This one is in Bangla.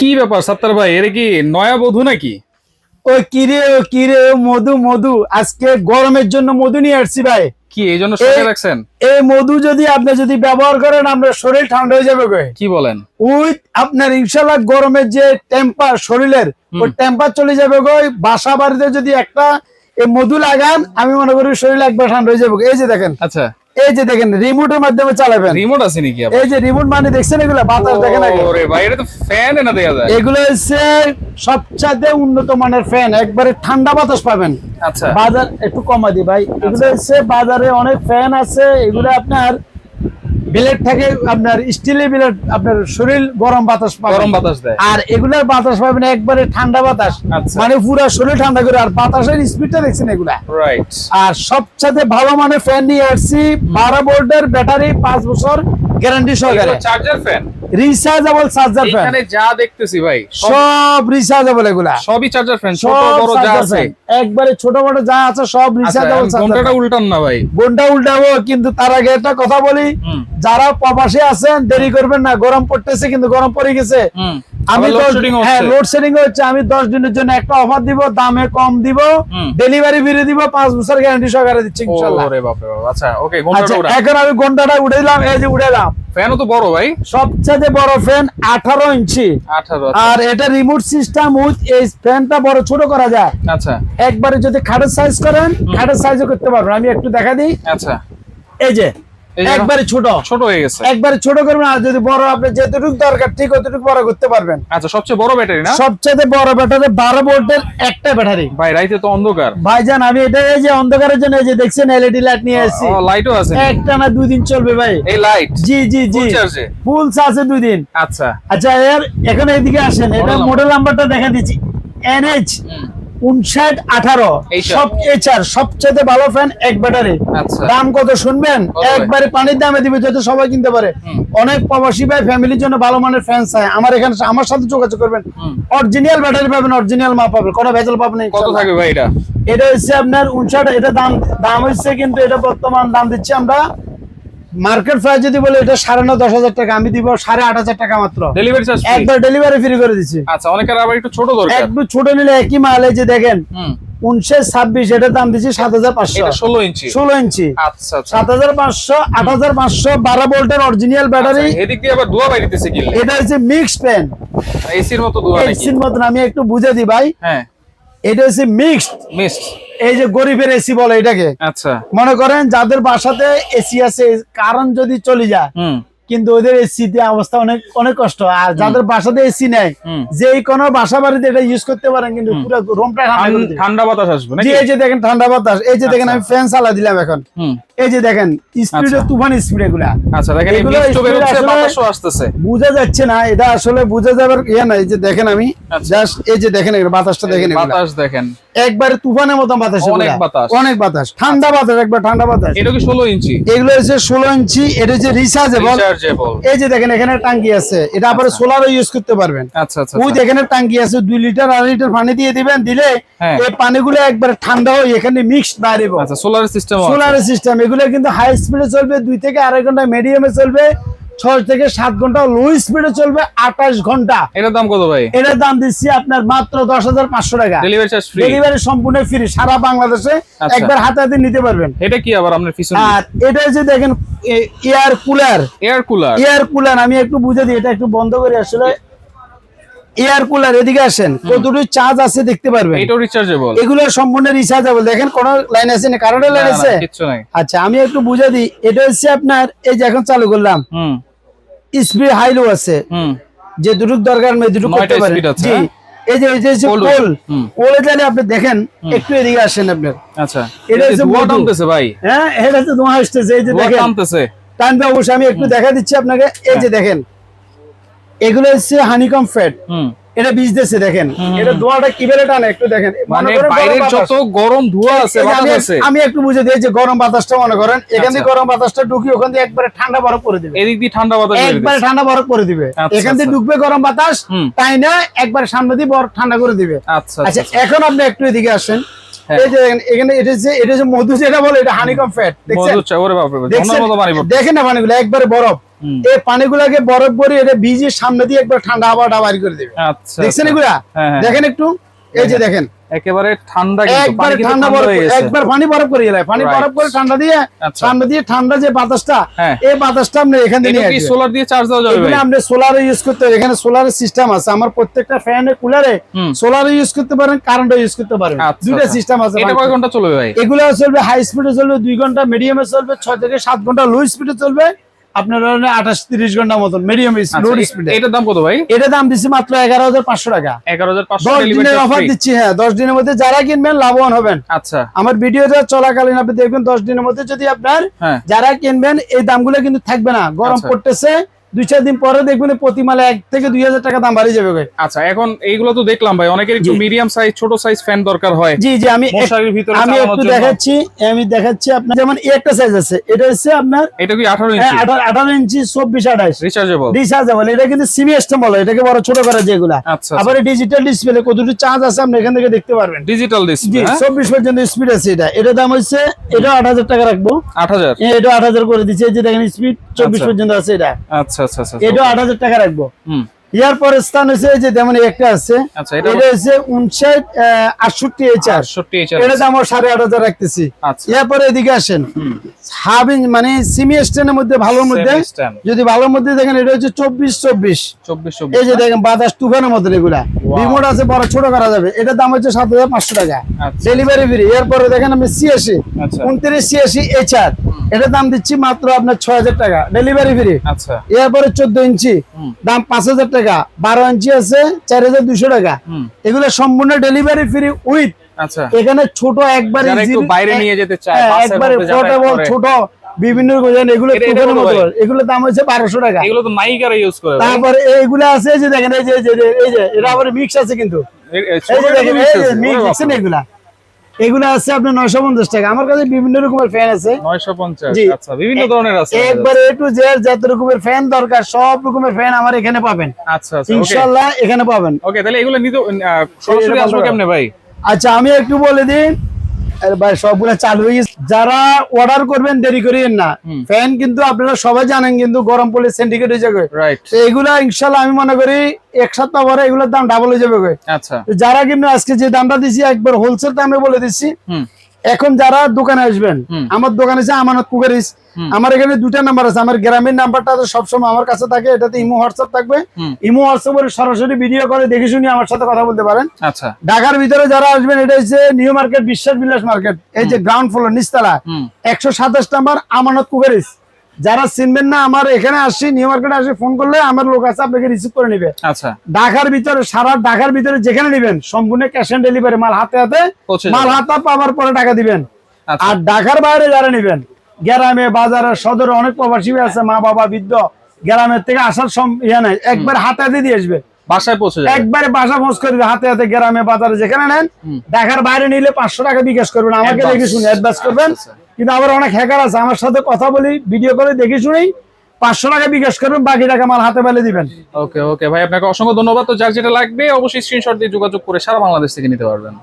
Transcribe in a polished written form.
কি ব্যাপার সাত্তার ভাই, এর কি নয়া বধূ নাকি? ও কিরে মধু মধু, আজকে গরমের জন্য মধু নিয়ে আসছি ভাই। কি এই জন্য সাথে রাখছেন? এই মধু যদি আপনি ব্যবহার করেন, আপনার শরীর ঠান্ডা হয়ে যাবে। কি বলেন? উইথ আপনার ইনশাল্লাহ গরমের যে টেম্পার শরীরের, ওই টেম্পার চলে যাবে গো। বাসা বাড়িতে যদি একটা এই মধু লাগান, আমি মনে করি শরীর একবার ঠান্ডা হয়ে যাবে। এই যে দেখেন, আচ্ছা এই যে দেখেন, রিমোটের মাধ্যমে চালাবেন। রিমোট আছে নাকি? এই যে রিমোট মানে দেখছেন, এগুলা বাতাস দেখেন আগে। ওরে ভাই, এটা তো ফ্যান না দেয়া যায়। এগুলো হচ্ছে সবচেয়ে উন্নত মানের ফ্যান, একবারে ঠান্ডা বাতাস পাবেন। আচ্ছা, বাজার একটু কমা দি ভাই। এগুলো হচ্ছে বাজারে অনেক ফ্যান আছে, এগুলো আপনার ব্লেড থাকে, আপনার স্টিলের ব্লেড, আপনার শরীর গরম বাতাস পাবেন, গরম বাতাস দেয়। আর এগুলার বাতাস পাবেন একবারে ঠান্ডা বাতাস, আচ্ছা। মানে পুরো শরীর ঠান্ডা করে। আর বাতাসের স্পিডটা দেখছেন এগুলা। রাইট। আর সবচেয়ে ভালো মানের ফ্যান নিয়ে আসছি, 12 ভোল্টের ব্যাটারি, 5 বছর গ্যারান্টি সহকারে, charger fan, rechargeable charger fan. এখানে যা দেখতেছি ভাই সব রিচার্জেবল, এগুলা সবই চার্জার ফ্যান, ছোট সব বড় যা চার্জার আছে। ফ্যান, একবারে ছোট বড় যা আছে সব রিচার্জেবল চার্জার। ঘন্টাটা উল্টান না ভাই, ঘন্টা উল্টাবো, কিন্তু তার আগে একটা কথা বলি, যারা প্রবাসে আছেন দেরি করবেন না। গরম পড়তেছে, কিন্তু গরম পড়ে গেছে। আমি লোডশেডিং হচ্ছে, আমি 10 দিনের জন্য একটা অফার দিব, দামে কম দিব, ডেলিভারি ফ্রি দিব, 5 বছর গ্যারান্টি সহকারে দিচ্ছি ইনশাআল্লাহ। ওরে বাপ রে বাপ। আচ্ছা ওকে, ঘন্টাটা উড়ান। এখন আমি ঘন্টাটা উঠে দিলাম, এই যে উঠে দিলাম। ফ্যানও তো বড় ভাই, সবচেয়ে বড় ফ্যান 18 ইঞ্চি। 18। আর এটা রিমোট সিস্টেম, উইথ এই ফ্যানটা বড় ছোট করা যায়। আচ্ছা, একবারে যদি খাটের সাইজ করেন, খাটের সাইজও করতে পারবেন। আমি একটু দেখা দিই। আচ্ছা, এই যে একবারে ছোট হয়ে গেছে। একবারে ছোট করবেন, আর যদি বড় আপনি যেটুকু দরকার ঠিক অতটুকু বড় করতে পারবেন। আচ্ছা, সবচেয়ে বড় ব্যাটারি না? সবচেয়ে বড় ব্যাটারি, 12 ভোল্টের একটা ব্যাটারি। ভাই রাইতে তো অন্ধকার ভাইজান, আমি এটা এই যে অন্ধকারের জন্য এই যে দেখছেন এলইডি লাইট নিয়ে এসেছি। লাইটও আছে? একটা না 2 দিন চলবে ভাই এই লাইট। জি জি জি, ফুল চার্জে? ফুল চার্জে 2 দিন। আচ্ছা আচ্ছা, এখন এদিকে আসেন, এটা মডেল নাম্বারটা দেখা দিচ্ছি, NH 5918। সব এইচআর, সবচেয়ে ভালো ফ্যান, এক ব্যাটারি। আচ্ছা, দাম কত শুনবেন? একবারে পানির দামে দিবে, যাতে সবাই কিনতে পারে। অনেক প্রবাসী ভাই ফ্যামিলির জন্য ভালো মানের ফ্যান চায়, আমার এখানে আমার সাথে যোগাযোগ করবেন। অরিজিনাল ব্যাটারি পাবেন, অরিজিনাল মাপ পাবেন, কোনো ভেজাল পাবেন না। কত থাকবে ভাই এটা? এটা হচ্ছে আপনার 59, এটা দাম হচ্ছে, কিন্তু এটা বর্তমান দাম দিচ্ছি আমরা মার্কেট প্রাইস যদি বলে, এটা 9,500 টাকা, আমি দিব 8,500 টাকা মাত্র। ডেলিভারি চার্জ একবার ডেলিভারি ফ্রি করে দিচ্ছি। আচ্ছা, অনেকের আবার একটু ছোট দরকার। একটু ছোট নিলে একই মাল, এই যে দেখেন 1926, এটার দাম দিচ্ছি 7,500। এটা 16 ইঞ্চি। 16 ইঞ্চি। আচ্ছা আচ্ছা, 7,500, 8,500, 12 ভোল্টের অরিজিনাল ব্যাটারি। এদিক দিয়ে আবার ধোঁয়া বাইরেতেছে কি? এটা হচ্ছে মিক্সড ফ্যান, এসির মতো ধোঁয়া নাকি? এসির মত। আমি একটু বুঝে দিই ভাই। হ্যাঁ, এটা হচ্ছে মিক্সড। এই যে গরিবের এসি বলে এটাকে। আচ্ছা, মনে করেন যাদের বাসাতে এসি আছে, কারণ যদি চলে যায়, কিন্তু ওদের এসিতে অবস্থা অনেক অনেক কষ্ট। আর যাদের বাসাতে এসি নেই, যে কোনো বাসা বাড়িতে এটা ইউজ করতে পারেন, কিন্তু পুরো রুমটা ঠান্ডা বাতাস আসবে নাকি? এই যে দেখেন ঠান্ডা বাতাস, এই যে দেখেন আমি ফ্যান চালা দিলাম এখন, এই যে দেখেন স্পিড, তুফান স্পিড এগুলা। আচ্ছা, দেখেন এই মিক্সড বের হচ্ছে, বাতাসও আসতেছে, বোঝা যাচ্ছে না, এটা আসলে বোঝা যাবার ইয়া না। এই যে দেখেন, আমি জাস্ট এই যে দেখেন বাতাসটা দেখেন, বাতাস দেখেন, একবারে তুফানের মতো বাতাস, অনেক বাতাস, অনেক বাতাস, ঠান্ডা বাতাস, একবার ঠান্ডা বাতাস। এটা কি 16 ইঞ্চি? এগুলো হচ্ছে 16 ইঞ্চি। এটা হচ্ছে রিচার্জেবল। এই যে দেখেন, এখানে টাঙ্কি আছে, এটা আবার সোলারও ইউজ করতে পারবেন। আচ্ছা আচ্ছা, ওই দেখেন টাঙ্কি আছে, 2 লিটার 2.5 লিটার পানি দিয়ে দিবেন, দিলে এই পানিগুলো একবারে ঠান্ডা হয়ে এখানে মিক্সড বাইরে। আচ্ছা, সোলার সিস্টেম। সোলার সিস্টেম, এগুলো কিন্তু হাই স্পিডে চলবে, 2 থেকে 2.5 ঘন্টা, মিডিয়ামে চলবে 6 থেকে 7 ঘন্টা, লো স্পিডে চলবে 28 ঘন্টা। এটার দাম কত ভাই? এটার দাম দিচ্ছি আপনার মাত্র 10,500 টাকা। Delivery charge free? ডেলিভারি সম্পূর্ণ ফ্রি, সারা বাংলাদেশে একবার হাতে হাতে নিতে পারবেন। এটা কি আবার আপনার পিছনে? আর এটা যে দেখেন এয়ার কুলার। এয়ার কুলার আমি একটু বুঝে দিই, এটা একটু বন্ধ করে। আসলে এয়ার কুলার, এদিকে আসেন, কতটুকু চার্জ আছে দেখতে পারবেন। এটাও রিচার্জেবল? এগুলো সম্পূর্ণ রিচার্জেবল। দেখেন কোন লাইন আছে না, কারেন্টের লাইন আছে? কিছু নাই। আচ্ছা, আমি একটু বুঝে দিই। এটা হচ্ছে আপনার, এই যে এখন চালু করলাম, স্পিড হাই লো আছে, যে দুটো দরকার মেয়ে দুটো করতে পারেন। জি, এই যে কোল জানি আপনি দেখেন, একটু এদিকে আসেন আপনার। আচ্ছা, এটা হচ্ছে ধোঁয়া টানতেছে ভাই। হ্যাঁ, এটা হচ্ছে ধোঁয়া আসতেছে, এই যে দেখেন টানতেছে, টানবে অবশ্যই। আমি একটু দেখা দিচ্ছি আপনাকে, এই যে দেখেন, এগুলো হচ্ছে হানিকম ফ্যাট, এটা বীজতেছে। দেখেন এটা ধোঁয়াটা কিভাবে টানে, একটু দেখেন। মানে বাইরের যত গরম ধোঁয়া আছে, বাতাস আছে, আমি একটু বুঝে দিই, যে গরম বাতাসটা মনে করেন, এখান থেকে গরম বাতাসটা ঢুকি, ওখান থেকে একবারে ঠান্ডা বরফ করে দিবে। এদিক দিয়ে ঠান্ডা বাতাস, একবারে ঠান্ডা বরফ করে দিবে। এখান থেকে ঢুকবে গরম বাতাস, তাই না, একবার সামনে দিয়ে বরফ ঠান্ডা করে দিবে। আচ্ছা, এখন আপনি একটু এদিকে আসেন। এই যে এখানে এটা যে মধু যেটা বলে, এটা হানিকম ফ্যাট। দেখছেন? দেখেন না পানিগুলো একবারে বরফ। এই পানিগুলাকে বরফ করে এটা ভিজিয়ে সামনে দিয়ে একবার ঠান্ডা হাওয়াটা বাইর করে দেবে। আচ্ছা দেখছেন এগুলা? দেখেন একটু, এই যে দেখেন একেবারে ঠান্ডা, কিন্তু একবার পানি কিন্তু ঠান্ডা ঠান্ডা বরফ, হয়ে গেছে। একবার পানি বরফ করে গেলে পানি Right. বরফ করে ঠান্ডা দিয়ে আচ্ছা। সামনে দিয়ে ঠান্ডা যে বাতাসটা, হ্যাঁ। এই বাতাসটা আপনি এখান থেকে এটা নিয়ে কি আসবেন। সোলার দিয়ে চার্জ দেওয়া যাবে ভাই? এগুলো আমরা সোলারে ইউজ করতে পারি, এখানে সোলারের সিস্টেম আছে। আমার প্রত্যেকটা ফ্যানে কুলারে সোলারে ইউজ করতে পারেন, কারেন্টও ইউজ করতে পারেন, আচ্ছা, দুইটা আচ্ছা। সিস্টেম আছে। এটা কয় ঘন্টা চলবে ভাই? এগুলো চলবে হাই স্পিডে চলবে 2 ঘন্টা, মিডিয়ামে চলবে 6 থেকে 7 ঘন্টা, লো স্পিডে চলবে আপনার 28-30 ঘন্টা মতন, মিডিয়াম লো স্পিডে। এটার দাম কত ভাই? এটা দাম দিচ্ছি মাত্র 11,500 টাকা। 11,500 10 ডেলিভারি দিনের চার্জ অফার ফ্রি। দিচ্ছি। হ্যাঁ, 10 দিনের মধ্যে যারা কিনবেন লাভবান হবেন। আচ্ছা আমার ভিডিওটা চলাকালীন আপনি দেখবেন 10 দিনের মধ্যে যদি আপনার হ্যাঁ। যারা কিনবেন এই দামগুলো কিন্তু থাকবে না, গরম আচ্ছা। পড়তেছে 2-4 দিন পরে দেখবেন প্রতি মালে 1 থেকে 2,000 টাকা দাম বাড়িয়ে যাবে। আচ্ছা, এখন এইগুলো তো দেখলাম ভাই, অনেকের একটু মিডিয়াম সাইজ ছোট সাইজ ফ্যান দরকার হয়। জি জি, আমি মশারির ভিতরে আমি চালানোর একটু জন্য। দেখাচ্ছি আপনার, যেমন এই একটা সাইজ আছে, এটা হচ্ছে আপনার এটা কি 18 ইঞ্চি 18 ইঞ্চি 24-28 রিচার্জেবল? রিচার্জেবল। এটা কিন্তু সিমি সিস্টেম বলে, এটাকে বড় ছোট করা যেগুলা। আচ্ছা আবার ডিজিটাল ডিসপ্লে কতটুকু চার্জ আছে আপনি এখান থেকে দেখতে পারবেন। ডিজিটাল জি, ডিসপ্লে 24 পর্যন্ত স্পিড আছে। এটার দাম হচ্ছে, এটা 8,000 টাকা রাখবো। 8000? এটা 8,000 করে দিচ্ছে। এই যে দেখেন স্পিড 24 আচ্ছা। পর্যন্ত আছে এটা। আচ্ছা আচ্ছা আচ্ছা। এটা 8,000 টাকা রাখবো। হুম। ইয়ার পরে স্থান হচ্ছে এই যে যেমন একটা আছে, আচ্ছা, এটা এটা হচ্ছে 59-68 HR, 68 HR এটা দাম 8,500 রাখতেছি। আচ্ছা। ইয়ার পরে এদিকে আসেন, হাফ ইঞ্চ মানে সিমি স্ট্যান্ডের মধ্যে ভালোর মধ্যে, Semi stand। যদি ভালোর মধ্যে দেখেন এটা হচ্ছে 24-24। 24 এই যে দেখেন বাতাস তুফানের মধ্যে এগুলা, রিমোট আছে বড় ছোট করা যাবে। এটার দাম হচ্ছে 7,500 টাকা, আচ্ছা। Delivery free. এরপরে দেখেন আমি 86 আচ্ছা 29-86 HR, এটার দাম দিচ্ছি মাত্র আপনার 6,000 টাকা, ডেলিভারি ফ্রি। আচ্ছা এরপরে 14 ইঞ্চি দাম 5,000 টাকা, 12 ইঞ্চি আছে 4,200 টাকা। এগুলো সম্পূর্ণ ডেলিভারি ফ্রি উইথ। আচ্ছা। এখানে ছোট একবারে যারা একটু বাইরে নিয়ে যেতে চায়, বাসের একবারে মধ্যে যাতায়াত পোর্টেবল করে। ছোট বিভিন্ন এগুলো এটা তুফানের কত মতো, ভাই? এগুলোর দাম হচ্ছে 1,200 টাকা। এগুলো তো নাইকারা ইউজ করে ভাই। তারপরে এইগুলো আছে যে দেখেন, এই যে এটা আবার মিক্স আছে কিন্তু, এই ছোট যে একটা দেখেন mix এই যে আছে। মিক্স ওরে দেখছেন, বাবা। এগুলা আছে আপনার 950 টাকা। আমার কাছে বিভিন্ন রকমের ফ্যান আছে। 950। জি। আচ্ছা, বিভিন্ন ধরনের আছে। একবার A to Z যত রকমের ফ্যান দরকার সব রকমের ফ্যান আমার এখানে পাবেন আচ্ছা আচ্ছা, ওকে ইনশাআল্লাহ, এখানে পাবেন। ওকে, তাহলে এগুলো নিতে সরাসরি আসবো কেমনে ভাই? আচ্ছা, আমি একটু বলে দিই, আরে ভাই সবগুলা চালু হয়ে গেছে। যারা অর্ডার করবেন দেরি করিয়েন না। ফ্যান কিন্তু আপনারা সবাই জানেন কিন্তু গরম পড়লে সিন্ডিকেট হয়ে যাবে। রাইট। তো এগুলা ইনশাআল্লাহ আমি মনে করি 1 সপ্তাহ পরে এগুলোর দাম ডাবল হয়ে যাবে। আচ্ছা। তো যারা কিন্তু আজকে যে দামটা দিছি একবার হোলসেল দামে বলে দিচ্ছি। হুম। এখন যারা দোকানে আসবেন, আমার দোকানে আছে আমানত কুকারিস, আমার এখানে 2টা নাম্বার আছে। আমার গ্রামের নাম্বারটা সবসময় আমার কাছে থাকে, এটাতে ইমো হোয়াটসঅ্যাপ থাকবে। ইমো হোয়াটসঅ্যাপে সরাসরি ভিডিও করে দেখে শুনে আমার সাথে কথা বলতে পারেন। আচ্ছা। ঢাকার ভিতরে যারা আসবেন, এটা হচ্ছে নিউ মার্কেট, বিশ্বাস বিলাস মার্কেট, এই যে গ্রাউন্ড ফ্লোর নিচতলা 127 নাম্বার আমানত কুকারিস। যারা চিনবেন না, আমার এখানে আসি নিউ মার্কেটে আসি, ফোন করলে আমার লোক আছে আপনাকে রিসিভ করে নিবে। আচ্ছা। ঢাকার ভিতরে, সারা ঢাকার ভিতরে যেখানে নিবেন সম্পূর্ণ ক্যাশ অন ডেলিভারি, মাল হাতে হাতে, পৌঁছে মাল যাবে। হাতে পাওয়ার পরে টাকা দিবেন। আচ্ছা। আর ঢাকার বাইরে যারা নিবেন, গ্রামে বাজারে সদরে অনেক প্রবাসী আছে, মা বাবা বৃদ্ধ, গ্রামের থেকে আসার ইয়ে নাই, একবার হাতে হাতে দিয়ে আসবে, বাসায় পৌঁছে যাবে। একবারে বাসা পৌঁছ করে দিবে হাতে হাতে। গ্রামে বাজারে যেখানে নেন, ঢাকার বাইরে নিলে 500 টাকা বিকাশ করবেন, আমাকে Advance। দেখে শুনে অ্যাডভান্স করবেন। আচ্ছা। কিন্তু আবার অনেক হ্যাকার আছে, আমার সাথে কথা বলি, ভিডিও করে দেখে শুনেই 500 টাকা বিকাশ করবেন, বাকি টাকা মাল হাতে পেলে দিবেন। ওকে ওকে ভাই, আপনাকে অসংখ্য ধন্যবাদ। তো যার যেটা লাগবে অবশ্যই স্ক্রিনশট দিয়ে যোগাযোগ করে সারা বাংলাদেশ থেকে নিতে পারবেন।